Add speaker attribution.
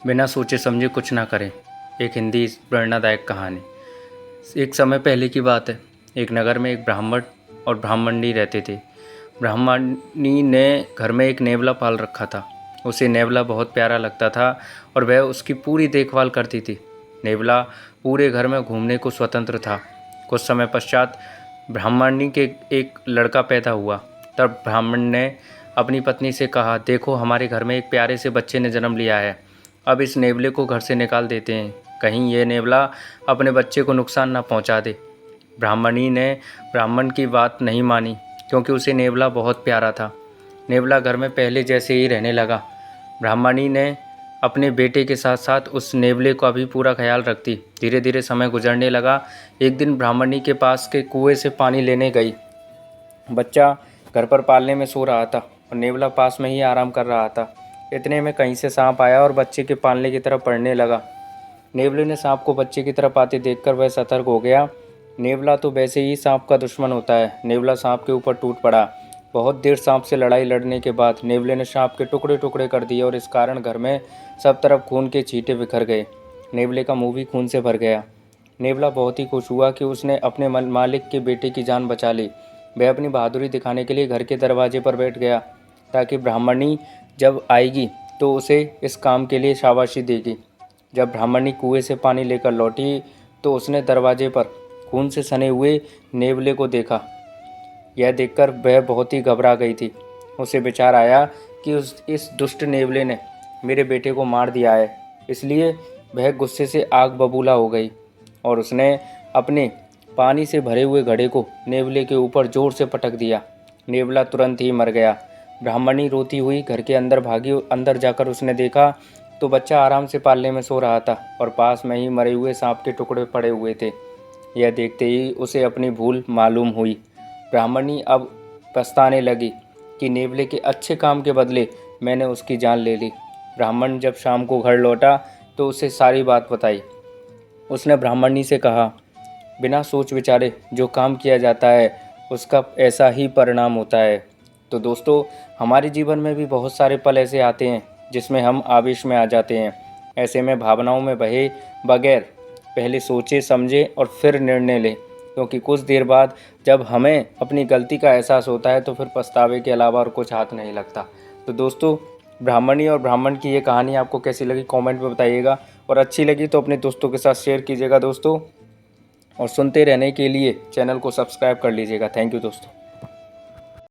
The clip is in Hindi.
Speaker 1: बिना सोचे समझे कुछ ना करें। एक हिंदी प्रेरणादायक कहानी। एक समय पहले की बात है। एक नगर में एक ब्राह्मण और ब्राह्मणी रहते थे। ब्राह्मणी ने घर में एक नेवला पाल रखा था। उसे नेवला बहुत प्यारा लगता था और वह उसकी पूरी देखभाल करती थी। नेवला पूरे घर में घूमने को स्वतंत्र था। कुछ समय पश्चात ब्राह्मणी के एक लड़का पैदा हुआ। तब ब्राह्मण ने अपनी पत्नी से कहा, देखो, हमारे घर में एक प्यारे से बच्चे ने जन्म लिया है। अब इस नेवले को घर से निकाल देते हैं, कहीं ये नेवला अपने बच्चे को नुकसान ना पहुंचा दे। ब्राह्मणी ने ब्राह्मण की बात नहीं मानी, क्योंकि उसे नेवला बहुत प्यारा था। नेवला घर में पहले जैसे ही रहने लगा। ब्राह्मणी ने अपने बेटे के साथ साथ उस नेवले का भी पूरा ख्याल रखती। धीरे धीरे समय गुजरने लगा। एक दिन ब्राह्मणी के पास के कुएं से पानी लेने गई। बच्चा घर पर पालने में सो रहा था और नेवला पास में ही आराम कर रहा था। इतने में कहीं से सांप आया और बच्चे के पालने की तरफ बढ़ने लगा। नेवले ने सांप को बच्चे की तरफ आते देखकर वह सतर्क हो गया। नेवला तो वैसे ही सांप का दुश्मन होता है। नेवला सांप के ऊपर टूट पड़ा। बहुत देर सांप से लड़ाई लड़ने के बाद नेवले ने सांप के टुकड़े टुकड़े कर दिए और इस कारण घर में सब तरफ खून के छींटे बिखर गए। नेवले का मुंह भी खून से भर गया। नेवला बहुत ही खुश हुआ कि उसने अपने मालिक के बेटे की जान बचा ली। वह अपनी बहादुरी दिखाने के लिए घर के दरवाजे पर बैठ गया, ताकि ब्राह्मणी जब आएगी तो उसे इस काम के लिए शाबाशी देगी। जब ब्राह्मणी कुएं से पानी लेकर लौटी तो उसने दरवाजे पर खून से सने हुए नेवले को देखा। यह देखकर वह बहुत ही घबरा गई थी। उसे विचार आया कि इस दुष्ट नेवले ने मेरे बेटे को मार दिया है। इसलिए वह गुस्से से आग बबूला हो गई और उसने अपने पानी से भरे हुए घड़े को नेवले के ऊपर जोर से पटक दिया। नेवला तुरंत ही मर गया। ब्राह्मणी रोती हुई घर के अंदर भागी। अंदर जाकर उसने देखा तो बच्चा आराम से पालने में सो रहा था और पास में ही मरे हुए सांप के टुकड़े पड़े हुए थे। यह देखते ही उसे अपनी भूल मालूम हुई। ब्राह्मणी अब पछताने लगी कि नेवले के अच्छे काम के बदले मैंने उसकी जान ले ली। ब्राह्मण जब शाम को घर लौटा तो उसे सारी बात बताई। उसने ब्राह्मणी से कहा, बिना सोच विचारे जो काम किया जाता है उसका ऐसा ही परिणाम होता है। तो दोस्तों, हमारे जीवन में भी बहुत सारे पल ऐसे आते हैं जिसमें हम आवेश में आ जाते हैं। ऐसे में भावनाओं में बहे बगैर पहले सोचे समझे और फिर निर्णय लें, क्योंकि कुछ देर बाद जब हमें अपनी गलती का एहसास होता है तो फिर पछतावे के अलावा और कुछ हाथ नहीं लगता। तो दोस्तों, ब्राह्मणी और ब्राह्मण की ये कहानी आपको कैसी लगी कमेंट में बताइएगा, और अच्छी लगी तो अपने दोस्तों के साथ शेयर कीजिएगा दोस्तों, और सुनते रहने के लिए चैनल को सब्सक्राइब कर लीजिएगा। थैंक यू दोस्तों।